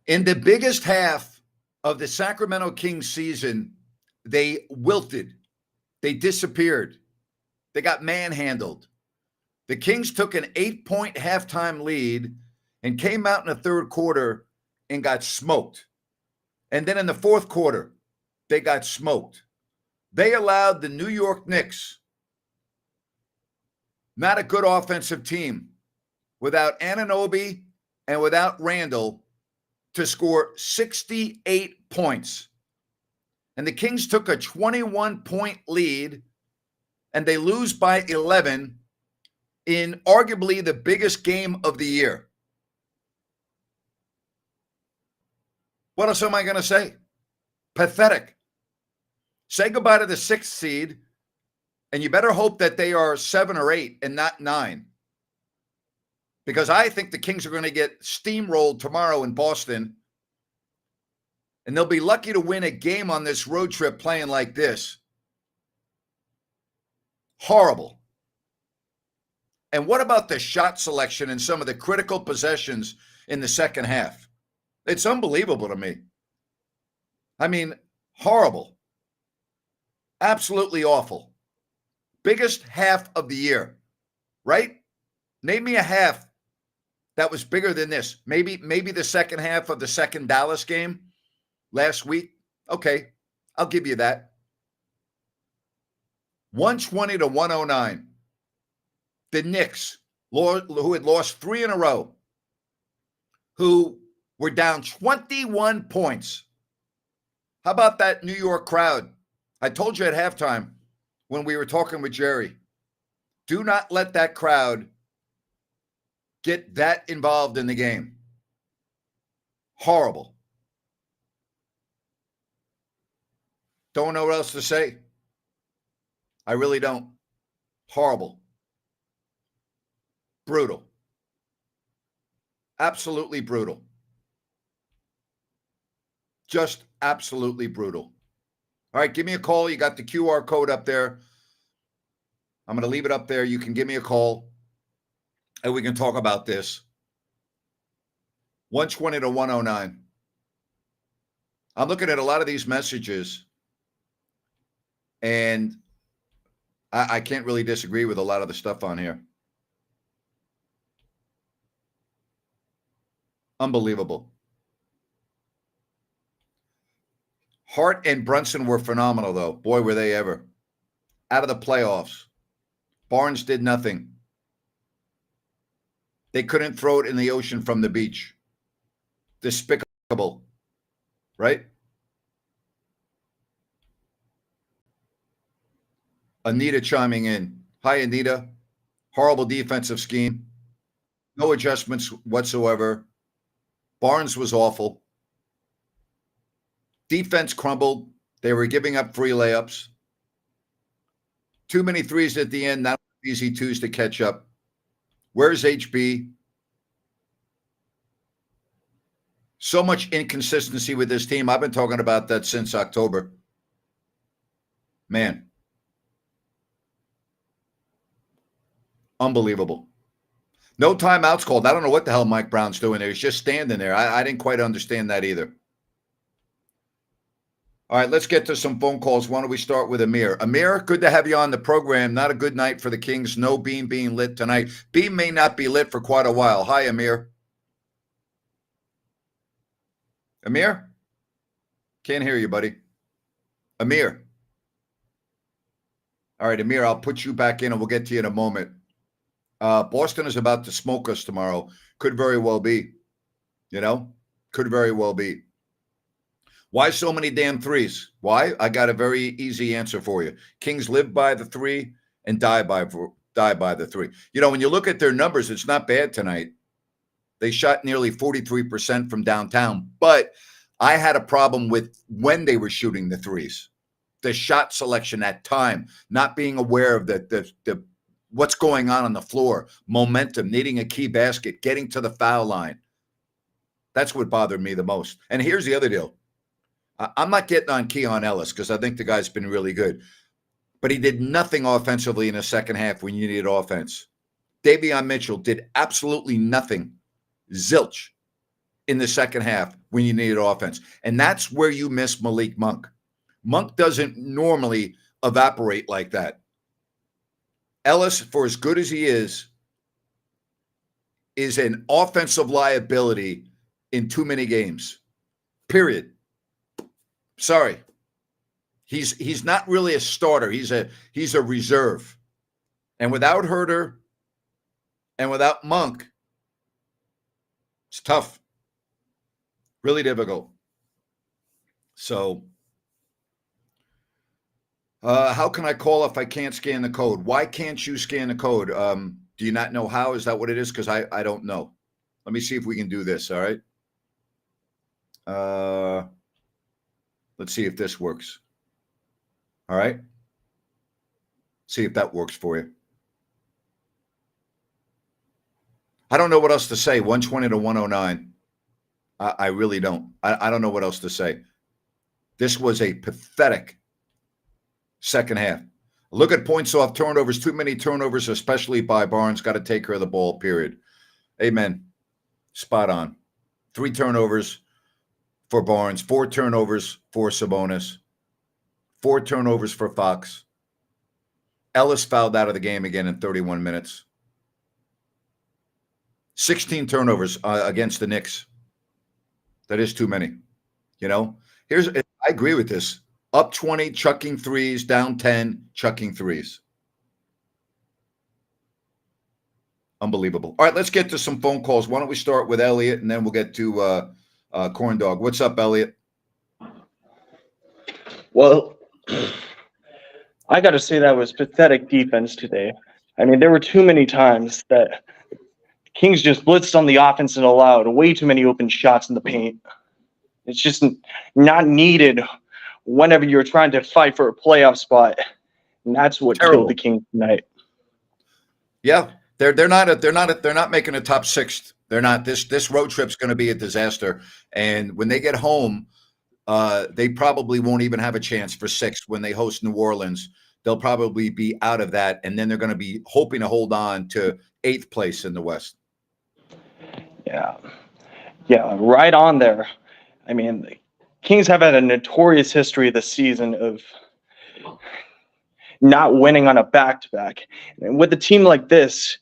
In the biggest half of the Sacramento Kings season, they wilted. They disappeared. They got manhandled. The Kings took an 8-point halftime lead and came out in the third quarter and got smoked. And then in the fourth quarter, they got smoked. They allowed the New York Knicks, not a good offensive team, without Anunoby and without Randall, to score 68 points. And the Kings took a 21-point lead, and they lose by 11 in arguably the biggest game of the year. What else am I going to say? Pathetic. Say goodbye to the 6th seed, and you better hope that they are 7 or 8 and not 9. Because I think the Kings are going to get steamrolled tomorrow in Boston, and they'll be lucky to win a game on this road trip playing like this. Horrible. And what about the shot selection and some of the critical possessions in the second half? It's unbelievable to me. I mean, horrible. Absolutely awful. Biggest half of the year, right? Name me a half that was bigger than this. Maybe the second half of the second Dallas game last week. Okay, I'll give you that. 120 to 109. The Knicks, who had lost 3 in a row, who were down 21 points. How about that New York crowd? I told you at halftime when we were talking with Jerry, do not let that crowd get that involved in the game. Horrible. Don't know what else to say. I really don't. Horrible. Brutal. Absolutely brutal. Just absolutely brutal. All right, give me a call. You got the QR code up there. I'm going to leave it up there. You can give me a call, and we can talk about this. 120 to 109. I'm looking at a lot of these messages, and I can't really disagree with a lot of the stuff on here. Unbelievable. Hart and Brunson were phenomenal, though. Boy, were they ever. Out of the playoffs. Barnes did nothing. They couldn't throw it in the ocean from the beach. Despicable. Right? Anita chiming in. Hi, Anita. Horrible defensive scheme. No adjustments whatsoever. Barnes was awful. Defense crumbled. They were giving up free layups. Too many threes at the end. Not easy twos to catch up. Where's HB? So much inconsistency with this team. I've been talking about that since October. Man. Unbelievable. No timeouts called. I don't know what the hell Mike Brown's doing there. He's just standing there. I didn't quite understand that either. All right, let's get to some phone calls. Why don't we start with Amir? Amir, good to have you on the program. Not a good night for the Kings. No beam being lit tonight. Beam may not be lit for quite a while. Hi, Amir. Amir? Can't hear you, buddy. Amir. All right, Amir, I'll put you back in and we'll get to you in a moment. Boston is about to smoke us tomorrow. Could very well be. You know? Could very well be. Why so many damn threes? Why? I got a very easy answer for you. Kings live by the 3 and die by the 3. You know, when you look at their numbers, it's not bad tonight. They shot nearly 43% from downtown, but I had a problem with when they were shooting the threes. The shot selection at time, not being aware of the what's going on the floor, momentum, needing a key basket, getting to the foul line. That's what bothered me the most. And here's the other deal. I'm not getting on Keon Ellis because I think the guy's been really good. But he did nothing offensively in the second half when you needed offense. Davion Mitchell did absolutely nothing. Zilch. in the second half when you needed offense. And that's where you miss Malik Monk. Monk doesn't normally evaporate like that. Ellis, for as good as he is an offensive liability in too many games. Period. Sorry. He's not really a starter. He's a reserve. And without Herter and without Monk, it's tough. Really difficult. So, how can I call if I can't scan the code? Why can't you scan the code? Do you not know how? Is that what it is? Because I don't know. Let me see if we can do this, all right? Let's see if this works. All right? See if that works for you. I don't know what else to say. 120 to 109. I really don't. I don't know what else to say. This was a pathetic second half. Look at points off turnovers. Too many turnovers, especially by Barnes. Got to take care of the ball, period. Amen. Spot on. 3 turnovers for Barnes. 4 turnovers for Sabonis. 4 turnovers for Fox. Ellis fouled out of the game again in 31 minutes. 16 turnovers against the Knicks. That is too many. You know, I agree with this. Up 20, chucking threes, down 10, chucking threes. Unbelievable. All right, let's get to some phone calls. Why don't we start with Elliot, and then we'll get to Corn Dog. What's up, Elliot? Well, I got to say that was pathetic defense today. I mean, there were too many times that Kings just blitzed on the offense and allowed way too many open shots in the paint. It's just not needed whenever you're trying to fight for a playoff spot, and that's what killed the Kings tonight. Yeah, they're not making a top 6. They're not. This road trip's going to be a disaster, and when they get home, they probably won't even have a chance for 6 when they host New Orleans. They'll probably be out of that, and then they're going to be hoping to hold on to 8th place in the West. Yeah, right on there. I mean, the Kings have had a notorious history this season of not winning on a back-to-back. And with a team like this,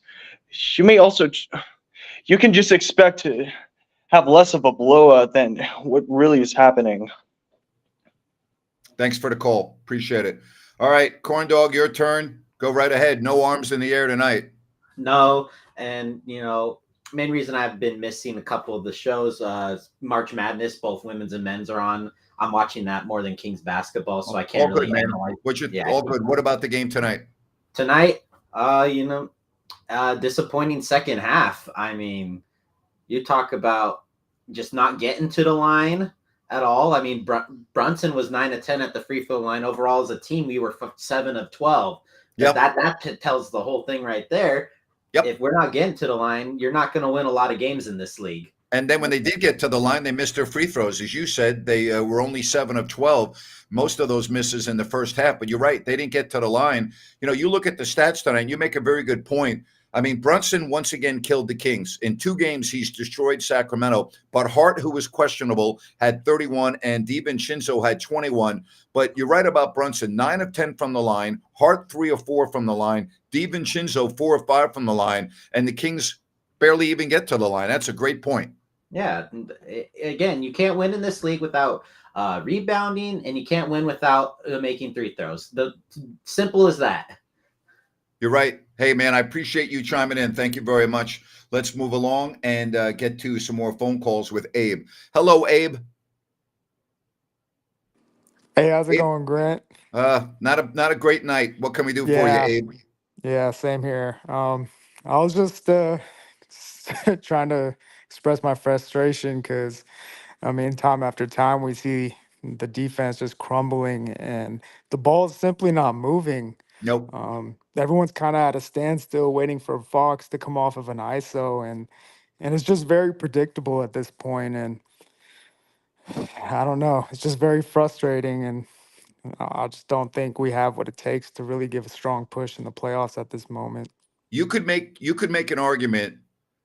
you can just expect to have less of a blowout than what really is happening. Thanks for the call. Appreciate it. All right, Corn Dog, your turn. Go right ahead. No arms in the air tonight. No, and main reason I've been missing a couple of the shows, March Madness, both women's and men's are on. I'm watching that more than Kings basketball, so I can't really analyze. All good. What about the game tonight? Tonight, disappointing second half. I mean, you talk about just not getting to the line at all. I mean, Brunson was 9 of 10 at the free throw line. Overall, as a team, we were 7 of 12. Yep. That tells the whole thing right there. Yep. If we're not getting to the line, you're not going to win a lot of games in this league. And then when they did get to the line, they missed their free throws. As you said, they were only 7 of 12. Most of those misses in the first half. But you're right. They didn't get to the line. You look at the stats tonight, and you make a very good point. I mean, Brunson once again killed the Kings. In 2 games, he's destroyed Sacramento. But Hart, who was questionable, had 31, and DiVincenzo had 21. But you're right about Brunson. 9 of 10 from the line. Hart, 3 of 4 from the line. DiVincenzo, 4 of 5 from the line. And the Kings barely even get to the line. That's a great point. Yeah. Again, you can't win in this league without rebounding, and you can't win without making free throws. The simple as that. You're right. Hey, man, I appreciate you chiming in. Thank you very much. Let's move along and get to some more phone calls with Abe. Hello, Abe. Hey, how's it going, Grant? Not a great night. What can we do for you, Abe? Yeah, same here. I was just trying to express my frustration because, I mean, time after time we see the defense just crumbling and the ball is simply not moving. Nope. Everyone's kind of at a standstill waiting for Fox to come off of an ISO, and it's just very predictable at this point. And I don't know, it's just very frustrating, and I just don't think we have what it takes to really give a strong push in the playoffs at this moment. You could make an argument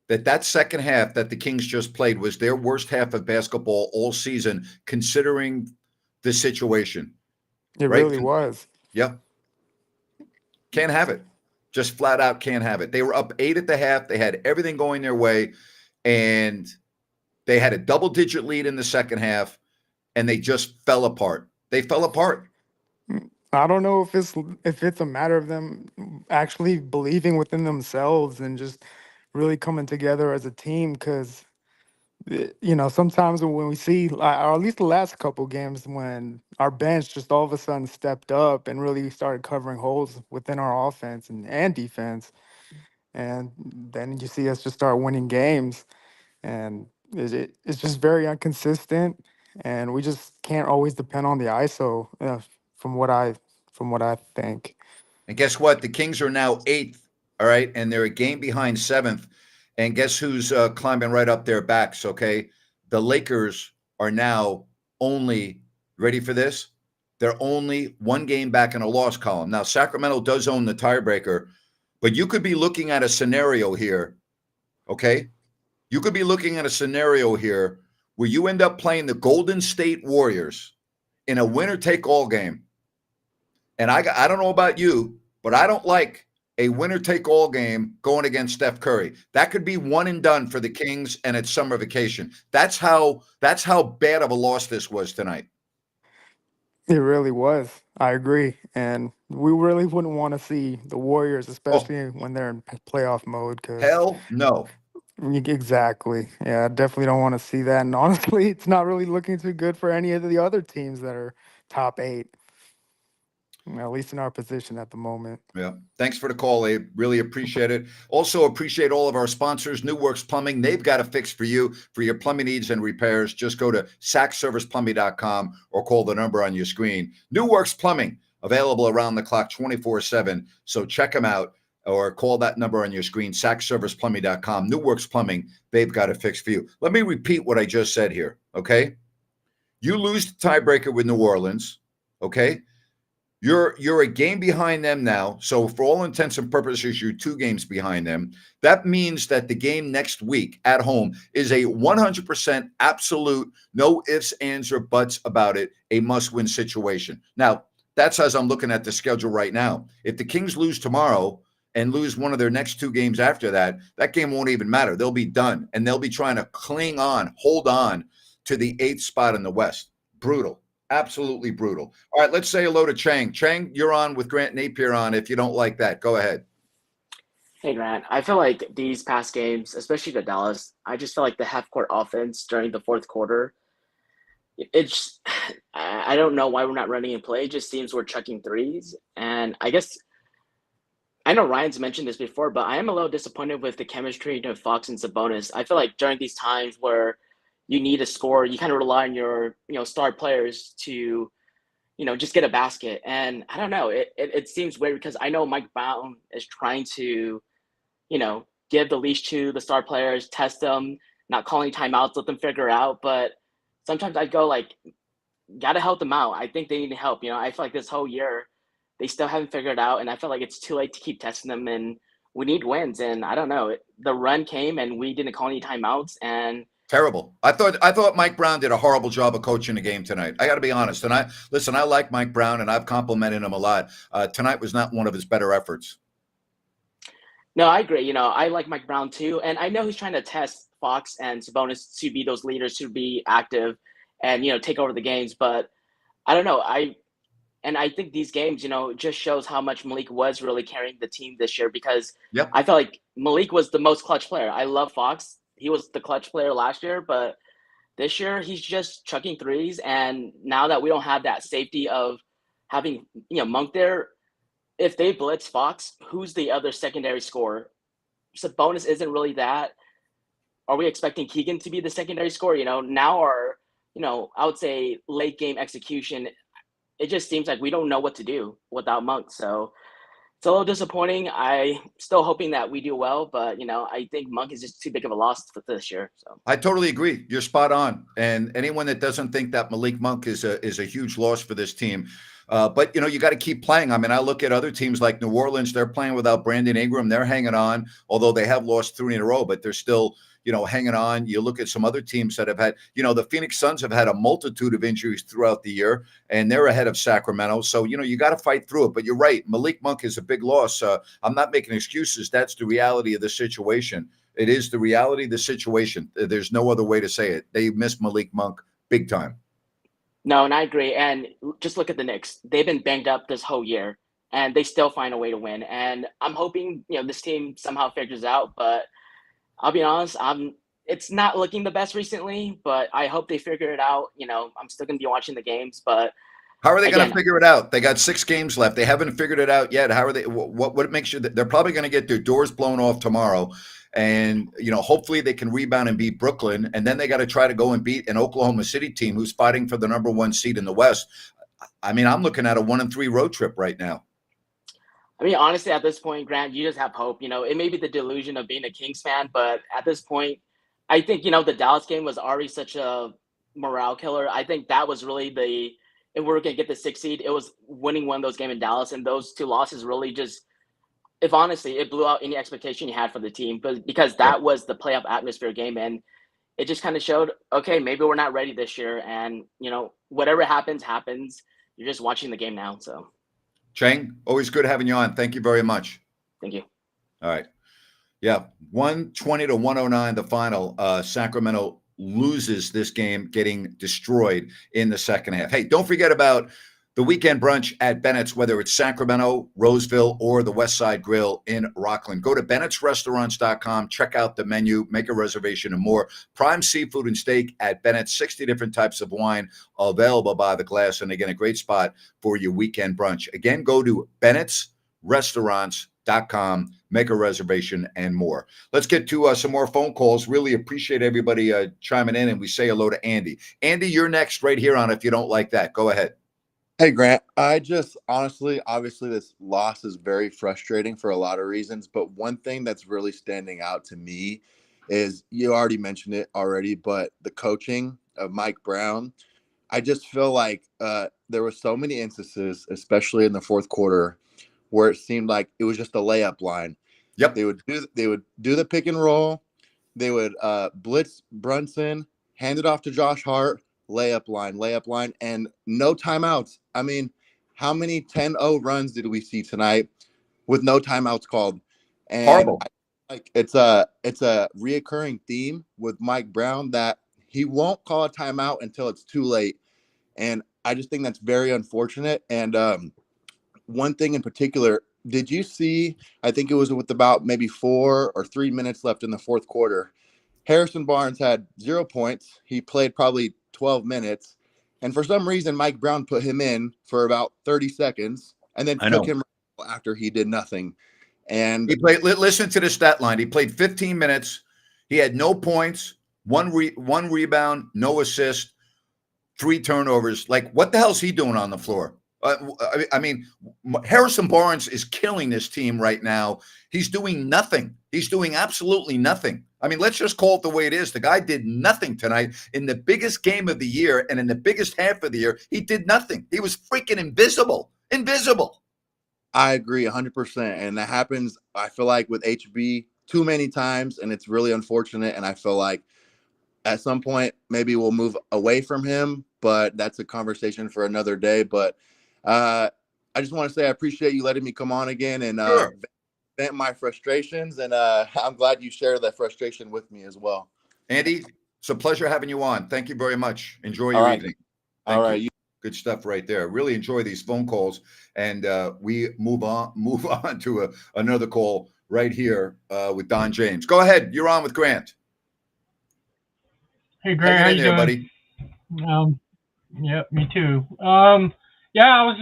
that second half that the Kings just played was their worst half of basketball all season, considering the situation. It Right? really was. Yeah. Can't have it. Just flat out can't have it. They were up 8 at the half. They had everything going their way, and they had a double-digit lead in the second half, and they just fell apart. They fell apart. I don't know if it's a matter of them actually believing within themselves and just really coming together as a team. Because sometimes when we see, or at least the last couple games, when our bench just all of a sudden stepped up and really started covering holes within our offense and defense, and then you see us just start winning games, and it's just very inconsistent, and we just can't always depend on the ISO. From what I think. And guess what? The Kings are now 8th, all right? And they're a game behind 7th. And guess who's climbing right up their backs, okay? The Lakers are now only, ready for this? They're only 1 game back in a loss column. Now, Sacramento does own the tiebreaker, but you could be looking at a scenario here, okay? You could be looking at a scenario here where you end up playing the Golden State Warriors in a winner-take-all game. And I don't know about you, but I don't like a winner-take-all game going against Steph Curry. That could be one and done for the Kings, and it's summer vacation. That's how bad of a loss this was tonight. It really was. I agree, and we really wouldn't want to see the Warriors, especially when they're in playoff mode. Because hell no. Exactly. Yeah, I definitely don't want to see that. And honestly, it's not really looking too good for any of the other teams that are top 8. At least in our position at the moment. Yeah. Thanks for the call, Abe. Really appreciate it. Also appreciate all of our sponsors, New Works Plumbing. They've got a fix for you for your plumbing needs and repairs. Just go to sackserviceplumbing.com or call the number on your screen. New Works Plumbing, available around the clock 24/7. So check them out or call that number on your screen, sackserviceplumbing.com. New Works Plumbing, they've got a fix for you. Let me repeat what I just said here, okay? You lose the tiebreaker with New Orleans, okay? You're a game behind them now. So for all intents and purposes, you're 2 games behind them. That means that the game next week at home is a 100% absolute, no ifs, ands, or buts about it, a must-win situation. Now, that's as I'm looking at the schedule right now. If the Kings lose tomorrow and lose one of their next 2 games after that, that game won't even matter. They'll be done, and they'll be trying to hold on to the 8th spot in the West. Brutal. Absolutely brutal. All right, let's say hello to Chang. Chang, you're on with Grant Napear on. If you don't like that, go ahead. Hey, Grant. I feel like these past games, especially the Dallas, I just feel like the half-court offense during the fourth quarter, it's I don't know why we're not running in play. It just seems we're chucking threes. And I guess I know Ryan's mentioned this before, but I am a little disappointed with the chemistry of Fox and Sabonis. I feel like during these times where you need a score, you kind of rely on your, star players to, just get a basket. And I don't know, it seems weird because I know Mike Brown is trying to, give the leash to the star players, test them, not calling timeouts, let them figure out. But sometimes I go like, gotta help them out. I think they need help. I feel like this whole year they still haven't figured it out, and I feel like it's too late to keep testing them. And we need wins. And I don't know, the run came and we didn't call any timeouts, and terrible. I thought Mike Brown did a horrible job of coaching the game tonight. I got to be honest. And I like Mike Brown, and I've complimented him a lot. Tonight was not one of his better efforts. No, I agree. I like Mike Brown too, and I know he's trying to test Fox and Sabonis to be those leaders, to be active, and take over the games. But I don't know. I think these games, just shows how much Malik was really carrying the team this year, because Yep. I felt like Malik was the most clutch player. I love Fox. He was the clutch player last year, but this year he's just chucking threes. And now that we don't have that safety of having, Monk there, if they blitz Fox, who's the other secondary scorer? Sabonis isn't really that. Are we expecting Keegan to be the secondary scorer? Now our, I would say late game execution, it just seems like we don't know what to do without Monk. So it's a little disappointing. I still hoping that we do well, but I think Monk is just too big of a loss for this year. So I totally agree. You're spot on. And anyone that doesn't think that Malik Monk is a huge loss for this team, But, you know, you got to keep playing. I mean, I look at other teams like New Orleans. They're playing without Brandon Ingram. They're hanging on, although they have lost 3 in a row, but they're still, you know, hanging on. You look at some other teams that have had, you know, the Phoenix Suns have had a multitude of injuries throughout the year, and they're ahead of Sacramento. So, you know, you got to fight through it. But you're right. Malik Monk is a big loss. I'm not making excuses. That's the reality of the situation. It is the reality of the situation. There's no other way to say it. They miss Malik Monk big time. No, and I agree. And just look at the Knicks. They've been banged up this whole year, and they still find a way to win. And I'm hoping, you know, this team somehow figures out. But I'll be honest, it's not looking the best recently, but I hope they figure it out. You know, I'm still going to be watching the games, but how are they going to again, figure it out? They got 6 games left. They haven't figured it out yet. How are they? What makes you? They're probably going to get their doors blown off tomorrow, and you know, hopefully they can rebound and beat Brooklyn, and then they got to try to go and beat an Oklahoma City team who's fighting for the #1 seed in the West. I mean, I'm looking at a 1-3 road trip right now. I mean, honestly, at this point, Grant, you just have hope. You know, it may be the delusion of being a Kings fan, but at this point, I think, you know, the Dallas game was already such a morale killer. I think that was really if we were going to get the 6th seed, it was winning one of those games in Dallas. And those 2 losses really just, if honestly, it blew out any expectation you had for the team, but because that was the playoff atmosphere game. And it just kind of showed, okay, maybe we're not ready this year. And, you know, whatever happens, happens. You're just watching the game now. So, Chang, always good having you on. Thank you very much. thank you. All right. Yeah. 120-109, the final. Sacramento loses this game, getting destroyed in the second half. Hey, don't forget about the weekend brunch at Bennett's, whether it's Sacramento, Roseville, or the West Side Grill in Rockland. Go to Bennett'sRestaurants.com, check out the menu, make a reservation and more. Prime seafood and steak at Bennett's, 60 different types of wine available by the glass. And again, a great spot for your weekend brunch. Again, go to Bennett'sRestaurants.com, make a reservation and more. Let's get to some more phone calls. Really appreciate everybody chiming in, and we say hello to Andy. Andy, you're next right here on If You Don't Like That. Go ahead. Hey, Grant, I just honestly, obviously, this loss is very frustrating for a lot of reasons. But one thing that's really standing out to me is, you already mentioned it already, but the coaching of Mike Brown. I just feel like there were so many instances, especially in the fourth quarter, where it seemed like it was just a layup line. Yep. They would do the pick and roll. They would blitz Brunson, hand it off to Josh Hart, layup line, and no timeouts. I mean, how many 10-0 runs did we see tonight with no timeouts called? And Horrible. It's a reoccurring theme with Mike Brown that he won't call a timeout until it's too late. And I just think that's very unfortunate. And one thing in particular, did you see, I think it was with about maybe 4 or 3 minutes left in the fourth quarter, Harrison Barnes had 0 points. He played probably 12 minutes. And for some reason, Mike Brown put him in for about 30 seconds and then took him after he did nothing. And he played, listen to the stat line. He played 15 minutes. He had no points, one rebound, no assist, 3 turnovers. Like, what the hell's he doing on the floor? I mean, Harrison Barnes is killing this team right now. He's doing nothing. He's doing absolutely nothing. I mean, let's just call it the way it is. The guy did nothing tonight in the biggest game of the year, and in the biggest half of the year, he did nothing. He was freaking invisible. Invisible. I agree 100%. And that happens, I feel like, with HB too many times, and it's really unfortunate. And I feel like at some point, maybe we'll move away from him, but that's a conversation for another day. But I just want to say I appreciate you letting me come on again and vent my frustrations. And I'm glad you shared that frustration with me as well. Andy, it's a pleasure having you on. Thank you very much. Enjoy your evening. All right. Good stuff right there. Really enjoy these phone calls, and we move on to another call right here with Don James. Go ahead. You're on with Grant. Hey, Grant, how you doing, buddy? Yeah, me too. Yeah, I was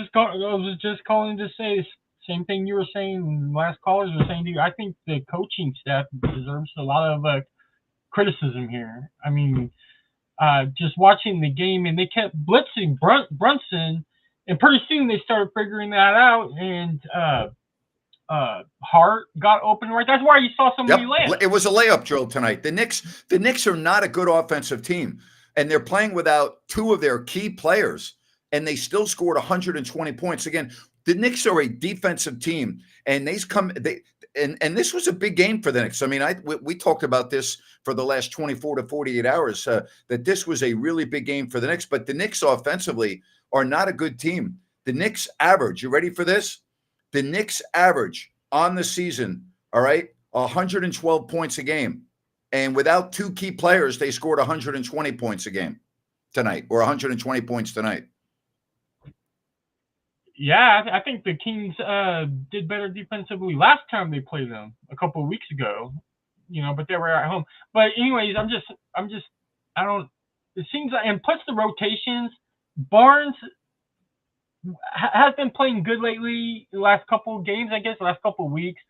just calling to say the same thing you were saying. Last callers were saying to you. I think the coaching staff deserves a lot of criticism here. I mean, just watching the game, and they kept blitzing Brunson, and pretty soon they started figuring that out, and Hart got open right. That's why you saw so many layups. It was a layup drill tonight. The Knicks are not a good offensive team, and they're playing without 2 of their key players. and they still scored 120 points. Again, the Knicks are a defensive team, and and this was a big game for the Knicks. I mean, we talked about this for the last 24 to 48 hours, that this was a really big game for the Knicks. But the Knicks offensively are not a good team. The Knicks average, you ready for this? The Knicks average on the season, all right, 112 points a game. And without two key players, they scored 120 points a game tonight, or 120 points tonight. Yeah, I think the Kings did better defensively last time they played them a couple of weeks ago, but they were at home. But anyways, I don't. It seems like, and plus the rotations, Barnes has been playing good lately. The last couple of games, I guess, the last couple of weeks,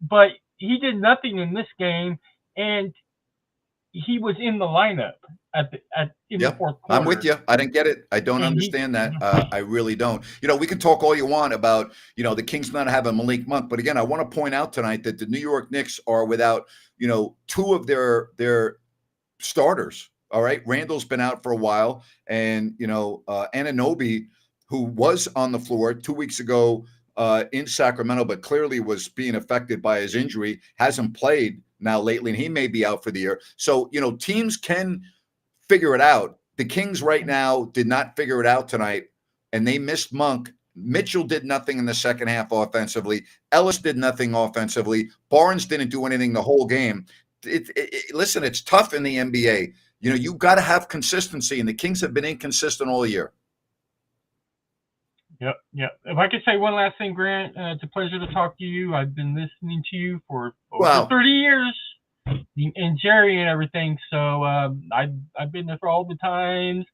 but he did nothing in this game, and he was in the lineup in the fourth quarter. I'm with you. I didn't get it. I don't understand that. I really don't. We can talk all you want about, the Kings not having Malik Monk. But again, I want to point out tonight that the New York Knicks are without, two of their starters. All right. Randall's been out for a while. And, Anunoby, who was on the floor 2 weeks ago in Sacramento, but clearly was being affected by his injury, hasn't played now lately, and he may be out for the year. So, teams can figure it out. The Kings right now did not figure it out tonight, and they missed Monk. Mitchell did nothing in the second half offensively. Ellis did nothing offensively. Barnes didn't do anything the whole game. Listen, it's tough in the NBA. You got to have consistency, and the Kings have been inconsistent all year. Yep. If I could say one last thing, Grant, it's a pleasure to talk to you. I've been listening to you for over 30 years, and Jerry and everything. So I've been there for all the times.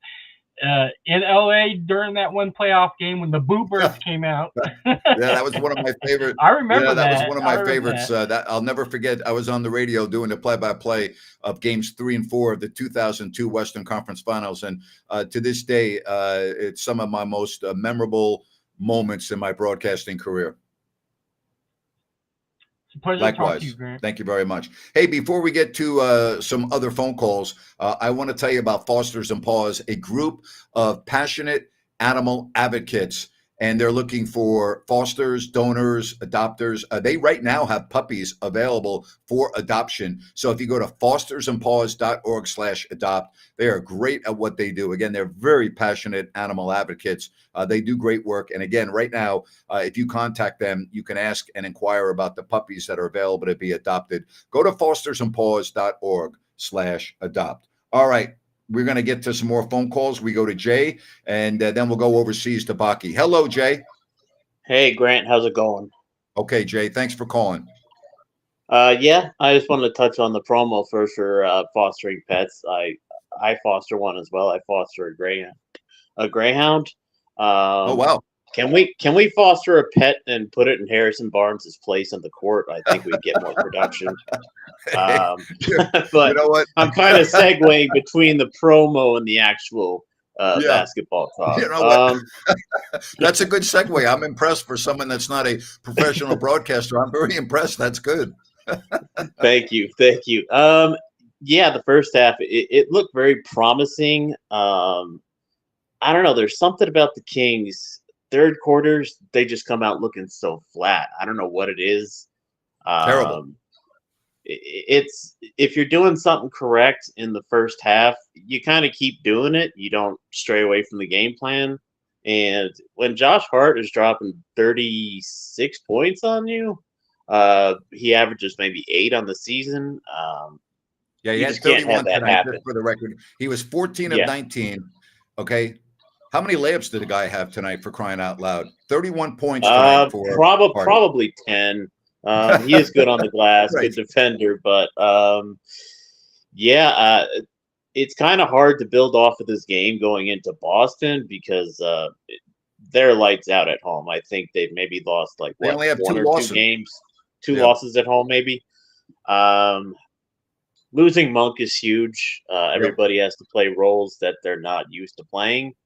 In LA during that one playoff game when the Boo Birds came out. Yeah, that was one of my favorite. I remember that was one of my favorites. That I'll never forget. I was on the radio doing the play-by-play of games 3 and 4 of the 2002 Western Conference Finals, and to this day, it's some of my most memorable moments in my broadcasting career. Likewise. To you, thank you very much. Hey, before we get to some other phone calls, I want to tell you about Fosters and Paws, a group of passionate animal advocates, and they're looking for fosters, donors, adopters. They right now have puppies available for adoption. So if you go to fostersandpaws.org/adopt, they are great at what they do. Again, they're very passionate animal advocates. They do great work. And again, right now, if you contact them, you can ask and inquire about the puppies that are available to be adopted. Go to fostersandpaws.org/adopt. All right. We're going to get to some more phone calls. We go to Jay, and then we'll go overseas to Baki. Hello, Jay. Hey, Grant. How's it going? Okay, Jay. Thanks for calling. Yeah, I just wanted to touch on the promo first for fostering pets. I foster one as well. I foster a greyhound. Oh, wow. Can we foster a pet and put it in Harrison Barnes' place in the court? I think we'd get more production. But you know what? I'm kind of segueing between the promo and the actual basketball talk. You know what? That's a good segue. I'm impressed for someone that's not a professional broadcaster. I'm very impressed. That's good. Thank you. Yeah, the first half, it looked very promising. I don't know. There's something about the Kings. Third quarters, they just come out looking so flat. I don't know what it is. Terrible. It's if you're doing something correct in the first half, you kind of keep doing it. You don't stray away from the game plan. And when Josh Hart is dropping 36 points on you, he averages maybe 8 on the season. Yeah, he had 31 tonight, just for the record. He was 14 of 19. Okay. How many layups did the guy have tonight, for crying out loud? 31 points tonight for probably 10. He is good on the glass, Right. Good defender, but it's kind of hard to build off of this game going into Boston because they're lights out at home. I think they've maybe lost They only have 2 losses. 2 games, 2 losses at home maybe. Losing Monk is huge. Everybody has to play roles that they're not used to playing.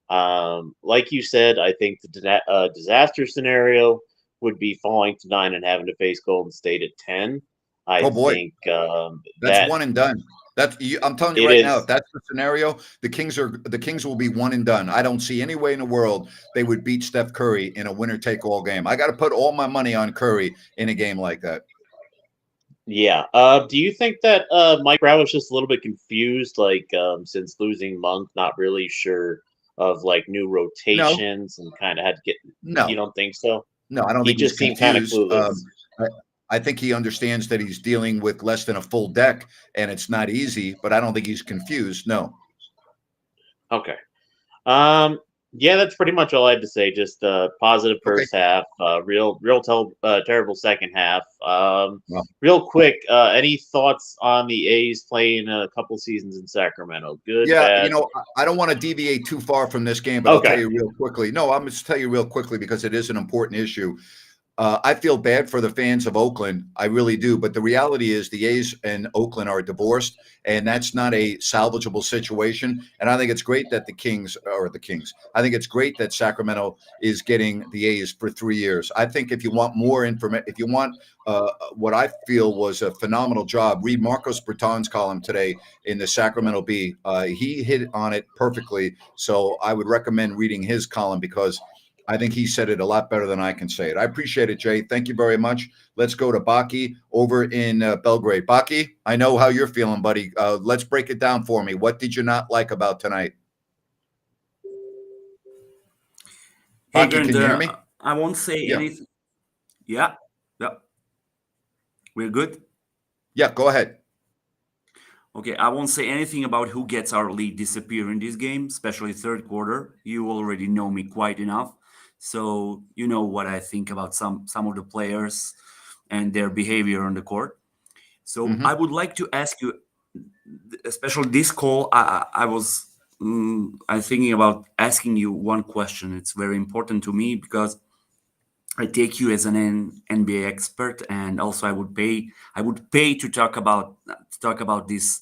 Like you said, I think the disaster scenario would be falling to 9 and having to face Golden State at 10. I think that's one and done. I'm telling you It right now, is. if that's the scenario, the Kings will be one and done. I don't see any way in the world they would beat Steph Curry in a winner-take-all game. I got to put all my money on Curry in a game like that. Yeah. Do you think that Mike Brown was just a little bit confused, like since losing Monk, not really sure of like new No, rotations and kind of had to get? You no, don't think so? no. I don't He think he's just seemed kind of confused. clueless. I, I think he understands that he's dealing with less than a full deck, and it's not easy. But I don't think he's confused. No. Okay. Yeah, that's pretty much all I had to say. Just positive Okay. first half, terrible second half. Well, Real quick, any thoughts on the A's playing a couple seasons in Sacramento? Good, yeah, bad? I don't want to deviate too far from this game, but I'll tell Okay. you real quickly. No, I'm just tell you real quickly because it is an important issue. I feel bad for the fans of Oakland. I really do. But the reality is the A's and Oakland are divorced, and that's not a salvageable situation. And I think it's great that the Kings. I think it's great that Sacramento is getting the A's for 3 years. I think if you want more information, if you want what I feel was a phenomenal job, read Marcos Berton's column today in the Sacramento Bee. He hit on it perfectly. So I would recommend reading his column because I think he said it a lot better than I can say it. I appreciate it, Jay. Thank you very much. Let's go to Baki over in Belgrade. Baki, I know how you're feeling, buddy. Let's break it down for me. What did you not like about tonight? Hey, Baki, Grant, can you hear me? I won't say Yeah. anything. Yeah, yeah. We're good. Yeah, go ahead. Okay, I won't say anything about who gets our lead disappear in this game, especially third quarter. You already know me quite enough, so you know what I think about some of the players and their behavior on the court. So Mhm. I would like to ask you, especially this call, I was I'm thinking about asking you one question. It's very important to me because I take you as an NBA expert, and also I would pay to talk about this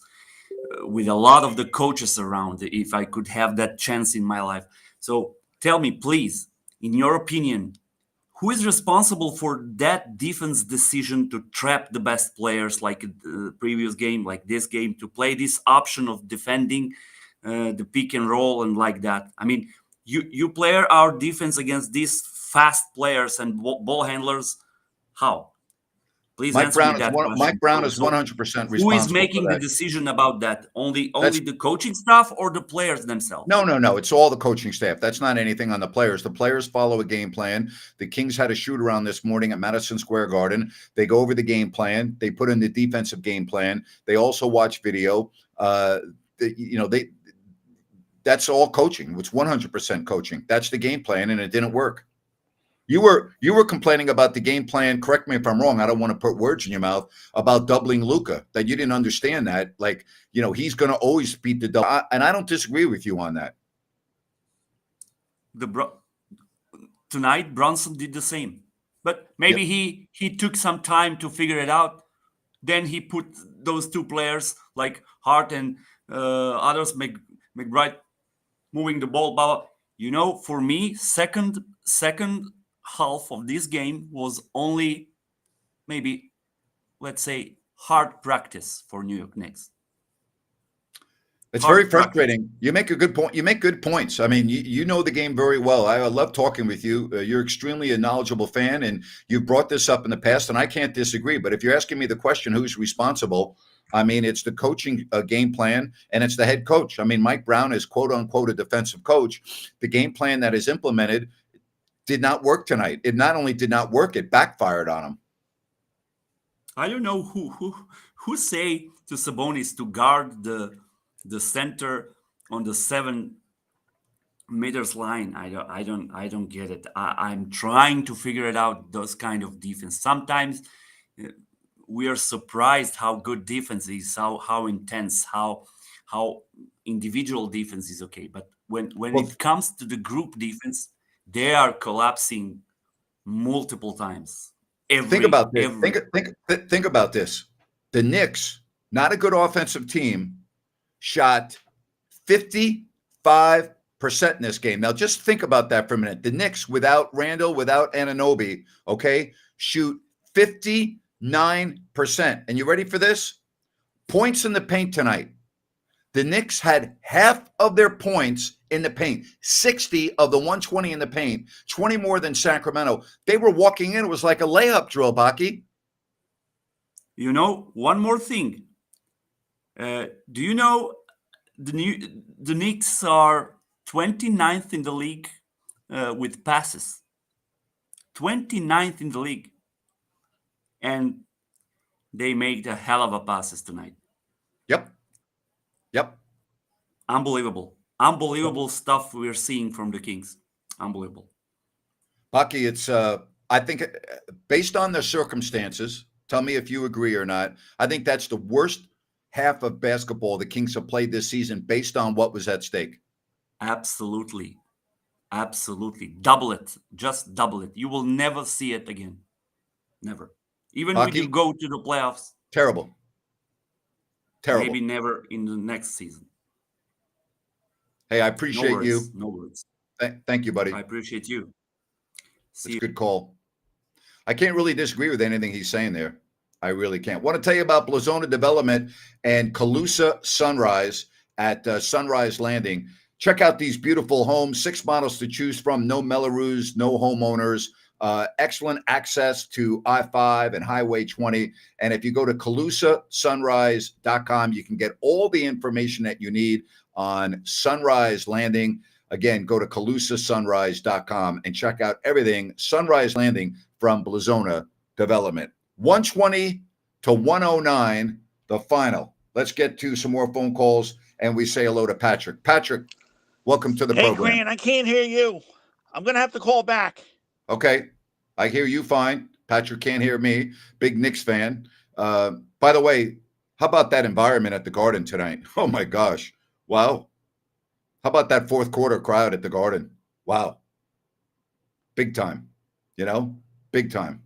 with a lot of the coaches around if I could have that chance in my life. So tell me, please, in your opinion, who is responsible for that defense decision to trap the best players like the previous game, like this game, to play this option of defending the pick and roll and like that? I mean, you play our defense against these fast players and ball handlers. How? Please answer me that Mike question. Brown is So 100% who is responsible for making the that. decision about that? Only That's the coaching staff or the players themselves? No. It's all the coaching staff. That's not anything on the players. The players follow a game plan. The Kings had a shoot around this morning at Madison Square Garden. They go over the game plan. They put in the defensive game plan. They also watch video. That's all coaching. It's 100% coaching. That's the game plan, and it didn't work. You were complaining about the game plan. Correct me if I'm wrong. I don't want to put words in your mouth about doubling Luka. That you didn't understand that. Like, he's going to always beat the double. And I don't disagree with you on that. Tonight, Brunson did the same, but maybe Yep. he took some time to figure it out. Then he put those two players like Hart and others, McBride, moving the ball. Blah, blah. For me, second half of this game was only maybe, let's say, hard practice for New York Knicks. It's Hard very practice. frustrating. You make a good point. You make good points. I mean, you know the game very well. I love talking with you. You're extremely a knowledgeable fan, and you've brought this up in the past, and I can't disagree. But if you're asking me the question, who's responsible? I mean, it's the coaching game plan, and it's the head coach. I mean, Mike Brown is quote unquote a defensive coach. The game plan that is implemented did not work tonight. It not only did not work, it backfired on him. I don't know who say to Sabonis to guard the center on the 7 meters line. I don't get it. I'm trying to figure it out. Those kind of defense. Sometimes we are surprised how good defense is, how intense, how individual defense is okay. But when it comes to the group defense, they are collapsing multiple times. Think about this. Think about this. The Knicks, not a good offensive team, shot 55% in this game. Now, just think about that for a minute. The Knicks, without Randall, without Anunoby, shoot 59%. And you ready for this? Points in the paint tonight. The Knicks had half of their points in the paint, 60 of the 120 in the paint, 20 more than Sacramento. They were walking in. It was like a layup drill, Baki. You know, one more thing. Do you know the Knicks are 29th in the league with passes? 29th in the league. And they made a hell of a passes tonight. Yep. Unbelievable stuff we're seeing from the Kings. Unbelievable. Baki, it's I think based on the circumstances, tell me if you agree or not. I think that's the worst half of basketball the Kings have played this season based on what was at stake. Absolutely. Double it. Just double it. You will never see it again. Never. Even when you Baki? go to the playoffs. Terrible. Maybe never in the next season. Hey, I appreciate you. No words. Thank you, buddy. I appreciate you. It's a good call. I can't really disagree with anything he's saying there. I really can't. Want to tell you about Blazona Development and Calusa Sunrise at Sunrise Landing. Check out these beautiful homes, 6 models to choose from, no Mellorews, no homeowners, excellent access to I-5 and Highway 20. And if you go to CalusaSunrise.com, you can get all the information that you need on Sunrise Landing. Again, go to CalusaSunrise.com and check out everything Sunrise Landing from Blazona Development. 120 to 109, the final. Let's get to some more phone calls, and we say hello to Patrick. Patrick, welcome to the program. Hey, Grant, I can't hear you. I'm going to have to call back. Okay. I hear you fine. Patrick can't hear me. Big Knicks fan. By the way, how about that environment at the Garden tonight? Oh, my gosh. Wow. How about that fourth quarter crowd at the Garden? Wow. Big time. Big time.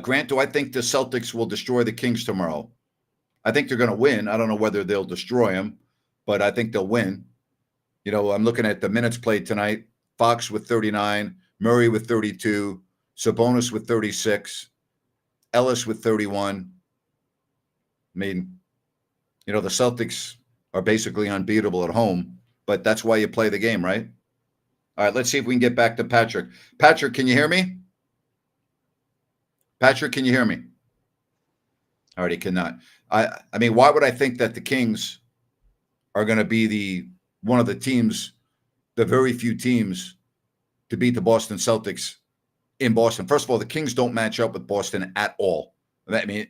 Grant, do I think the Celtics will destroy the Kings tomorrow? I think they're going to win. I don't know whether they'll destroy them, but I think they'll win. I'm looking at the minutes played tonight. Fox with 39, Murray with 32, Sabonis with 36, Ellis with 31. I mean, the Celtics are basically unbeatable at home, but that's why you play the game, right? All right, let's see if we can get back to Patrick. Patrick, can you hear me? Patrick, can you hear me? All right, he cannot. I mean, why would I think that the Kings are going to be one of the teams, the very few teams to beat the Boston Celtics in Boston? First of all, the Kings don't match up with Boston at all. I mean,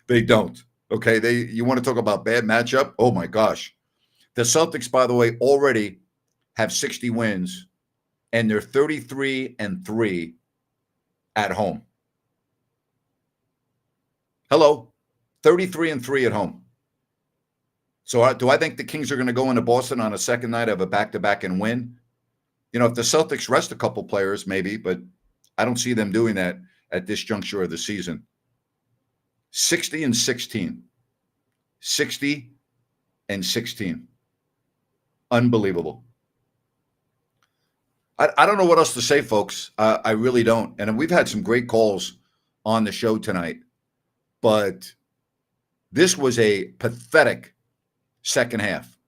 they don't. Okay, you want to talk about bad matchup? Oh my gosh. The Celtics, by the way, already have 60 wins, and they're 33-3 at home. Hello, 33-3 at home. So do I think the Kings are going to go into Boston on a second night of a back-to-back and win? If the Celtics rest a couple players, maybe, but I don't see them doing that at this juncture of the season. 60-16. 60-16. Unbelievable. I don't know what else to say, folks. I really don't. And we've had some great calls on the show tonight, but this was a pathetic second half.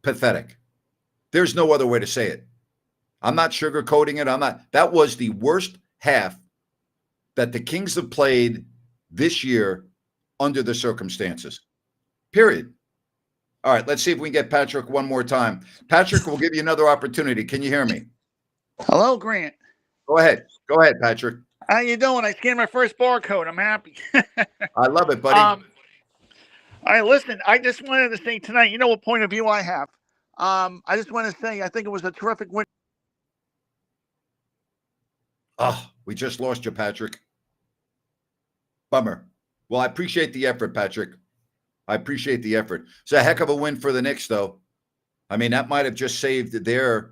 Pathetic. There's no other way to say it. I'm not sugarcoating it. That was the worst half that the Kings have played this year under the circumstances. Period. All right, let's see if we can get Patrick one more time. Patrick, we'll give you another opportunity. Can you hear me? Hello, Grant. Go ahead. Go ahead, Patrick. How you doing? I scanned my first barcode. I'm happy. I love it, buddy. All right, listen, I just wanted to say tonight, you know what point of view I have. I just want to say I think it was a terrific win. Oh, we just lost you, Patrick. Bummer. Well, I appreciate the effort, Patrick. I appreciate the effort. It's a heck of a win for the Knicks, though. I mean, that might have just saved their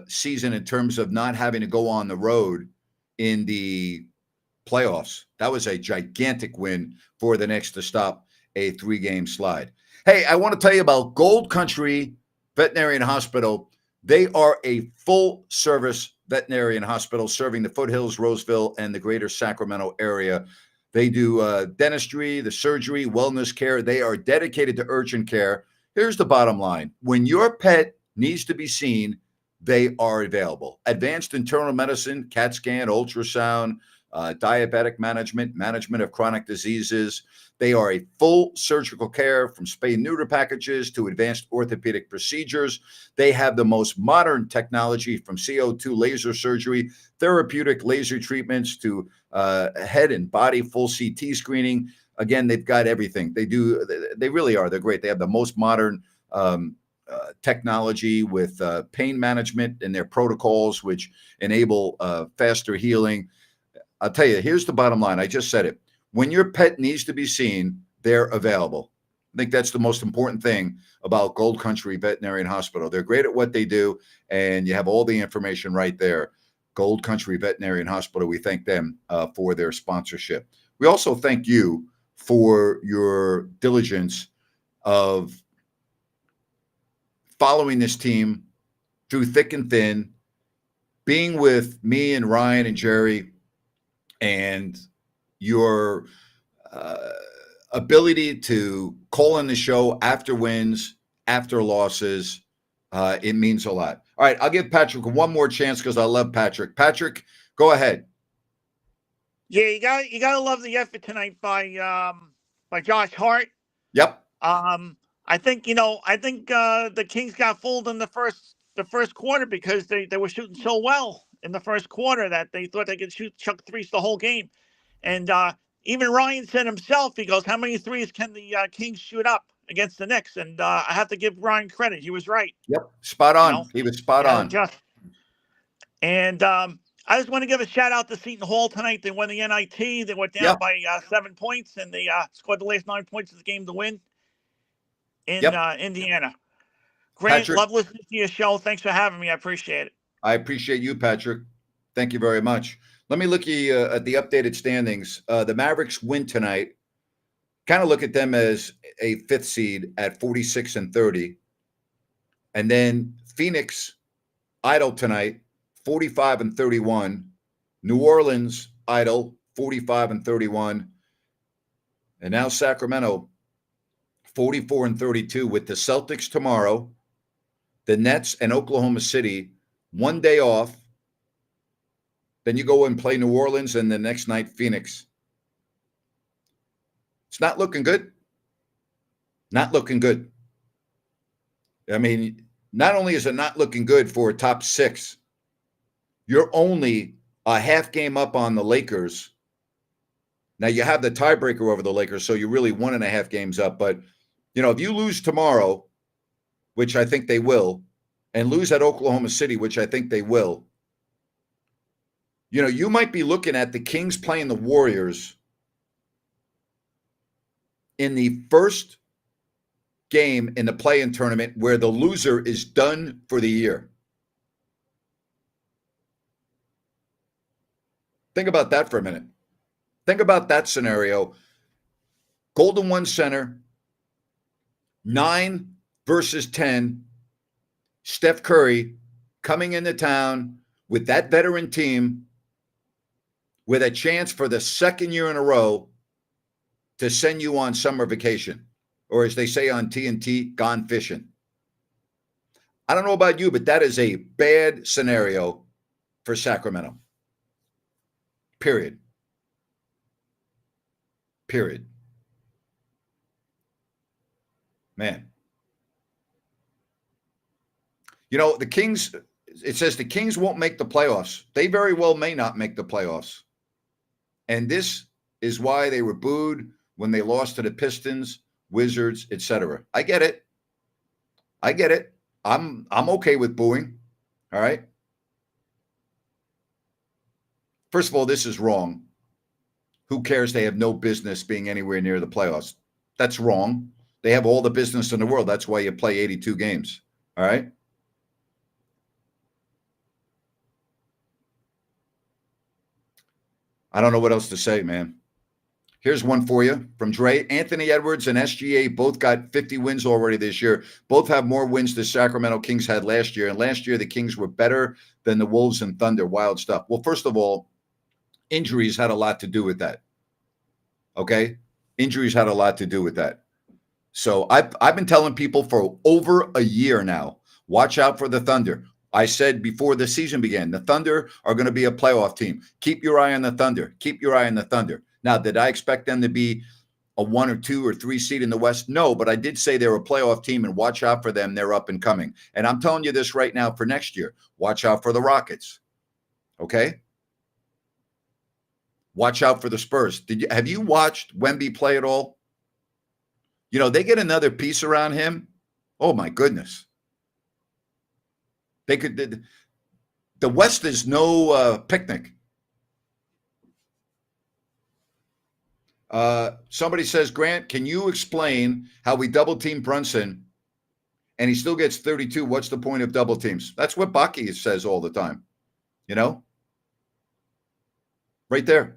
season in terms of not having to go on the road in the playoffs. That was a gigantic win for the Knicks to stop a 3-game slide. Hey, I want to tell you about Gold Country Veterinarian Hospital. They are a full-service veterinarian hospital serving the Foothills, Roseville, and the greater Sacramento area. They do dentistry, the surgery, wellness care. They are dedicated to urgent care. Here's the bottom line. When your pet needs to be seen, they are available. Advanced internal medicine, CAT scan, ultrasound, diabetic management of chronic diseases. They are a full surgical care from spay and neuter packages to advanced orthopedic procedures. They have the most modern technology from CO2 laser surgery, therapeutic laser treatments to head and body full CT screening. Again, they've got everything. They really are. They're great. They have the most modern technology with pain management in their protocols, which enable faster healing. I'll tell you, here's the bottom line. I just said it. When your pet needs to be seen, they're available. I think that's the most important thing about Gold Country Veterinarian Hospital. They're great at what they do, and you have all the information right there. Gold Country Veterinarian Hospital, we thank them for their sponsorship. We also thank you for your diligence of following this team through thick and thin, being with me and Ryan and Jerry, and your ability to call in the show after wins, after losses. It means a lot. All right, I'll give Patrick one more chance because I love Patrick. Patrick, go ahead. Yeah, you gotta love the effort tonight by Josh Hart. Yep. I think the Kings got fooled in the first quarter because they were shooting so well in the first quarter that they thought they could chuck threes the whole game. And even Ryan said himself, he goes, how many threes can the Kings shoot up against the Knicks? And I have to give Ryan credit. He was right. Yep. Spot on. He was spot on. And I just want to give a shout out to Seton Hall tonight. They won the NIT. They went down by 7 points, and they scored the last 9 points of the game to win in Indiana. Grant, Patrick, love listening to your show. Thanks for having me. I appreciate it. I appreciate you, Patrick. Thank you very much. Let me look at the updated standings. The Mavericks win tonight. Kind of look at them as a 5th seed at 46-30. And then Phoenix idle tonight, 45-31. New Orleans idle, 45-31. And now Sacramento, 44-32, with the Celtics tomorrow, the Nets and Oklahoma City, 1 day off. Then you go and play New Orleans, and the next night, Phoenix. It's not looking good. Not looking good. I mean, not only is it not looking good for a top 6, you're only a half game up on the Lakers. Now, you have the tiebreaker over the Lakers, so you're really 1.5 games up. But, if you lose tomorrow, which I think they will, and lose at Oklahoma City, which I think they will, you might be looking at the Kings playing the Warriors in the first game in the play-in tournament where the loser is done for the year. Think about that for a minute. Think about that scenario. Golden One Center, 9 versus 10. Steph Curry coming into town with that veteran team with a chance for the second year in a row to send you on summer vacation, or as they say on TNT, gone fishing. I don't know about you, but that is a bad scenario for Sacramento. Period. Man. The Kings, it says the Kings won't make the playoffs. They very well may not make the playoffs. And this is why they were booed when they lost to the Pistons, Wizards, etc. I get it. I'm okay with booing. All right. First of all, this is wrong. Who cares? They have no business being anywhere near the playoffs. That's wrong. They have all the business in the world. That's why you play 82 games. All right. I don't know what else to say, man. Here's one for you from Dre. Anthony Edwards and SGA both got 50 wins already this year. Both have more wins the Sacramento Kings had last year. And last year, the Kings were better than the Wolves and Thunder. Wild stuff. Well, first of all, injuries had a lot to do with that. Okay, injuries had a lot to do with that. So I've been telling people for over a year now, watch out for the Thunder. I said before the season began, the Thunder are going to be a playoff team. Keep your eye on the Thunder. Keep your eye on the Thunder. Now, did I expect them to be a 1 or 2 or 3 seed in the West? No, but I did say they're a playoff team, and watch out for them. They're up and coming. And I'm telling you this right now for next year. Watch out for the Rockets. Okay? Watch out for the Spurs. Have you watched Wemby play at all? You know, they get another piece around him. Oh, my goodness. They could. The West is no picnic. Somebody says, Grant, can you explain how we double team Brunson and he still gets 32? What's the point of double teams? That's what Baki says all the time. You know? Right there.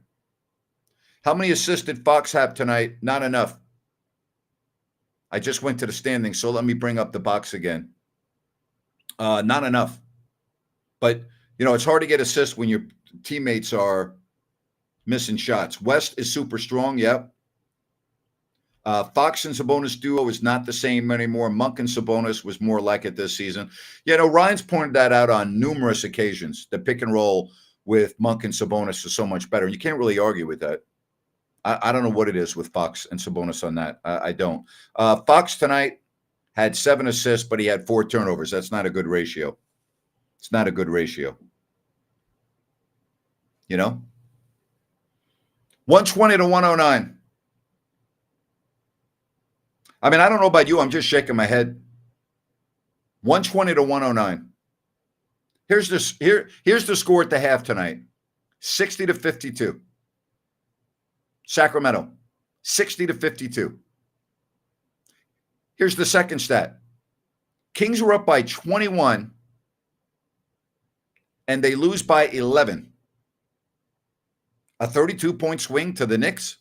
How many assists did Fox have tonight? Not enough. I just went to the standings, so let me bring up the box again. Not enough. But, you know, it's hard to get assists when your teammates are missing shots. West is super strong, yep. Fox and Sabonis duo is not the same anymore. Monk and Sabonis was more like it this season. You know, Ryan's pointed that out on numerous occasions. The pick and roll with Monk and Sabonis is so much better. You can't really argue with that. I don't know what it is with Fox and Sabonis on that. I don't. Fox tonight had 7 assists, but he had 4 turnovers. That's not a good ratio. It's not a good ratio. You know? 120 to 109. I mean, I don't know about you. I'm just shaking my head. 120 to 109. Here's the score at the half tonight. 60 to 52. Sacramento, 60 to 52. Here's the second stat. Kings were up by 21, and they lose by 11. A 32-point swing to the Knicks,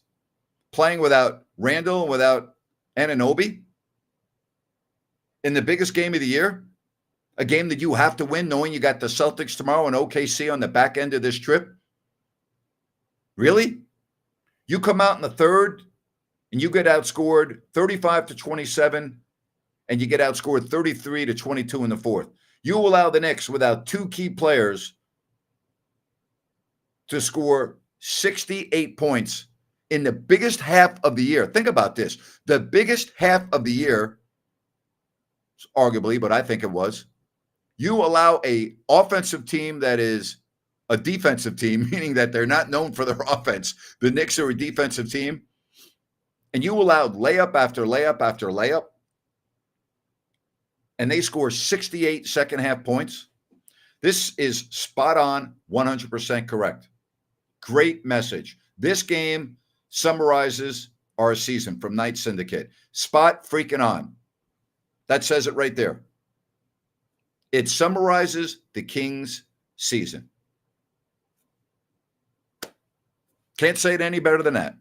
playing without Randall, without Anunoby, in the biggest game of the year, a game that you have to win, knowing you got the Celtics tomorrow and OKC on the back end of this trip. Really? You come out in the third and you get outscored 35 to 27, and you get outscored 33 to 22 in the fourth. You allow the Knicks, without 2 key players, to score 68 points in the biggest half of the year. Think about this. The biggest half of the year, arguably, but I think it was. You allow a offensive team that is a defensive team, meaning that they're not known for their offense. The Knicks are a defensive team. And you allowed layup after layup after layup. And they score 68 second half points. This is spot on, 100% correct. Great message. This game summarizes our season from Night Syndicate. Spot freaking on. That says it right there. It summarizes the Kings season. Can't say it any better than that.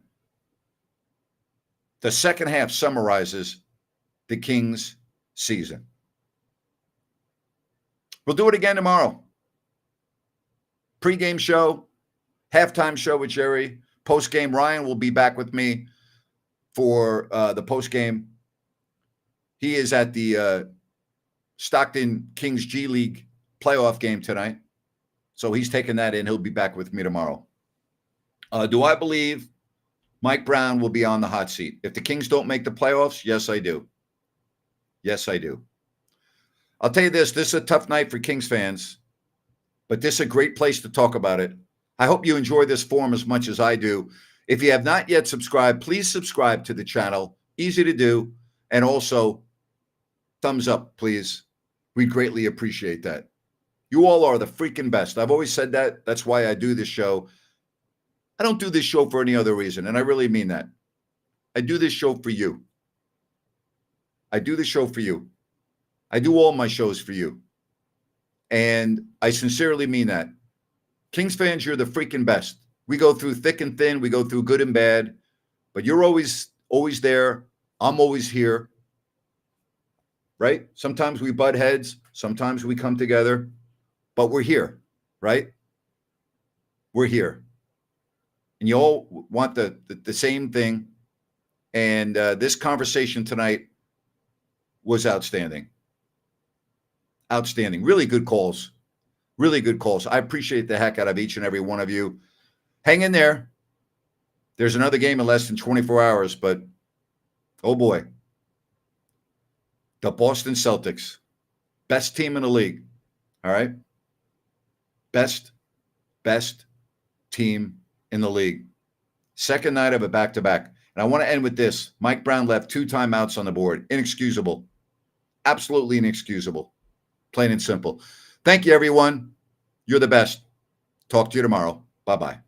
The second half summarizes the Kings season. We'll do it again tomorrow. Pre-game show, halftime show with Jerry, post-game. Ryan will be back with me for the post-game. He is at the Stockton Kings G League playoff game tonight. So he's taking that in. He'll be back with me tomorrow. Do I believe Mike Brown will be on the hot seat? If the Kings don't make the playoffs, yes, I do. Yes, I do. I'll tell you this is a tough night for Kings fans, but this is a great place to talk about it. I hope you enjoy this forum as much as I do. If you have not yet subscribed, please subscribe to the channel. Easy to do. And also, thumbs up, please. We greatly appreciate that. You all are the freaking best. I've always said that. That's why I do this show. I don't do this show for any other reason, and I really mean that. I do this show for you. I do the show for you. I do all my shows for you. And I sincerely mean that. Kings fans, you're the freaking best. We go through thick and thin. We go through good and bad. But you're always there. I'm always here. Right? Sometimes we butt heads. Sometimes we come together. But we're here. Right? We're here. and you all want the same thing. And this conversation tonight was outstanding. Outstanding. Really good calls. Really good calls. I appreciate the heck out of each and every one of you. Hang in there. There's another game in less than 24 hours, but oh boy. The Boston Celtics, best team in the league. All right. Best team in the league. Second night of a back-to-back. And I want to end with this. Mike Brown left 2 timeouts on the board. Inexcusable. Absolutely inexcusable. Plain and simple. Thank you, everyone. You're the best. Talk to you tomorrow. Bye-bye.